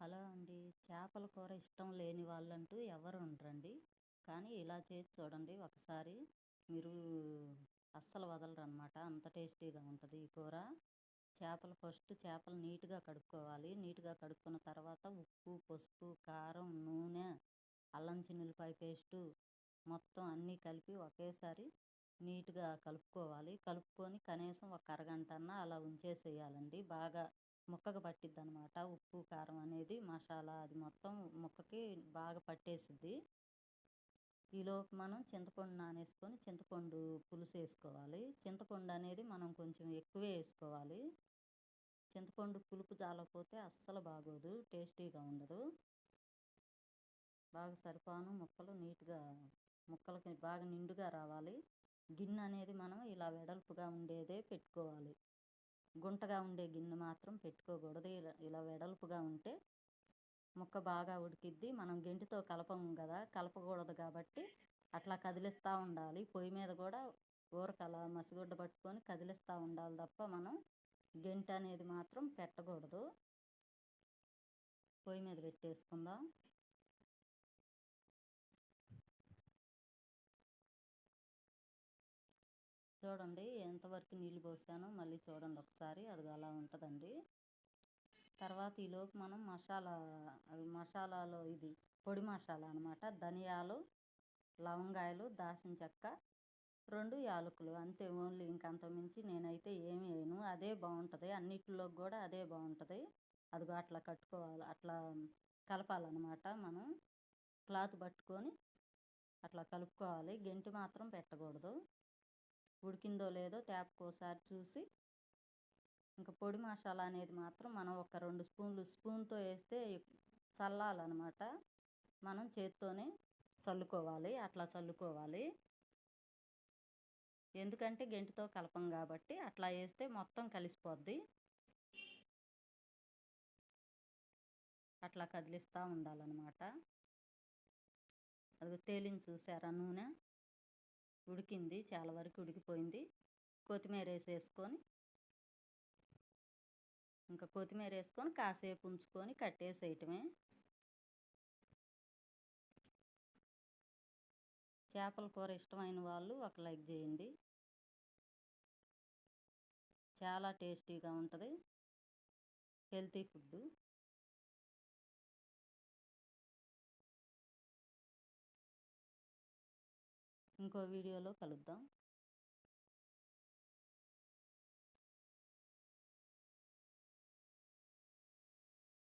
Hello అండి. చేపల కూర ఇష్టం లేని వాళ్ళంటూ ఎవరు ఉండరండి. కానీ ఇలా చేసి చూడండి ఒకసారి. మీరు అస్సలు వదలరనమాట. అంత టేస్టీగా ఉంటుంది ఈ కూర. చేపలు నీట్‌గా కడుక్కోవాలి. నీట్‌గా కడుక్కున్న తర్వాత ఉప్పు, పసుపు, కారం, నూనె, అల్లం చిన్నుల్లిపాయ పేస్టు మొత్తం అన్నీ కలిపి ఒకేసారి నీట్‌గా కలుపుకోవాలి. కలుపుకొని కనీసం ఒక అరగంటన్నా అలా ఉంచేసేయాలండి. బాగా ముక్కకు పట్టిద్దనమాట. ఉప్పు, కారం అనేది మసాలా అది మొత్తం ముక్కకి బాగా పట్టేసిద్ది. ఈలోపు మనం చింతపండు నానేసుకొని చింతపండు పులుసు వేసుకోవాలి. చింతపండు అనేది మనం కొంచెం ఎక్కువే వేసుకోవాలి. చింతపండు పులుపు జాలకపోతే అస్సలు బాగోదు, టేస్టీగా ఉండదు. బాగా సరిపాను ముక్కలకి బాగా నిండుగా రావాలి. గిన్నె అనేది మనం ఇలా వెడల్పుగా ఉండేదే పెట్టుకోవాలి. గుంటగా ఉండే గిన్నె మాత్రం పెట్టుకోకూడదు. ఇలా వెడల్పుగా ఉంటే ముక్క బాగా ఉడికిద్ది. మనం గెంటితో కలపకూడదు కాబట్టి అట్లా కదిలిస్తూ ఉండాలి. పొయ్యి మీద కూడా ఊరకలా మసిగుడ్డ పట్టుకొని కదిలిస్తూ ఉండాలి తప్ప మనం గెంటి అనేది మాత్రం పెట్టకూడదు. పొయ్యి మీద పెట్టేసుకుందాం. చూడండి ఎంతవరకు నీళ్ళు పోసానో మళ్ళీ చూడండి ఒకసారి. అది అలా ఉంటుందండి. తర్వాత ఈలోపు మనం మసాలాలో ఇది పొడి మసాలా అనమాట. ధనియాలు, లవంగాయలు, దాల్చిన చెక్క, 2 యాలకులు అంతే. ఓన్లీ ఇంకంత మించి నేనైతే ఏమి వేయను. అదే బాగుంటుంది, అన్నిటిలో కూడా అదే బాగుంటుంది. అదిగో అట్లా కట్టుకోవాలి, అట్లా కలపాలన్నమాట. మనం క్లాత్ పట్టుకొని అట్లా కలుపుకోవాలి. గెంటి మాత్రం పెట్టకూడదు. ఉడికిందో లేదో తేపకోసారి చూసి ఇంకా పొడి మసాలా అనేది మాత్రం మనం ఒక 2 స్పూన్తో వేస్తే చల్లాలన్నమాట. మనం చేత్తోనే చల్లుకోవాలి. అట్లా చల్లుకోవాలి. ఎందుకంటే గెంటితో కలపం కాబట్టి అట్లా వేస్తే మొత్తం కలిసిపోద్ది. అట్లా కదిలిస్తూ ఉండాలన్నమాట. అది తేలింది చూసారా నూనె? ఉడికింది, చాలా వరకు ఉడికిపోయింది. కొత్తిమీర వేసేసుకొని కాసేపు ఉంచుకొని కట్టేసేయటమే. చేపల కూర ఇష్టమైన వాళ్ళు ఒక లైక్ చేయండి. చాలా టేస్టీగా ఉంటుంది. Healthy food. ఇంకో వీడియోలో కలుద్దాం.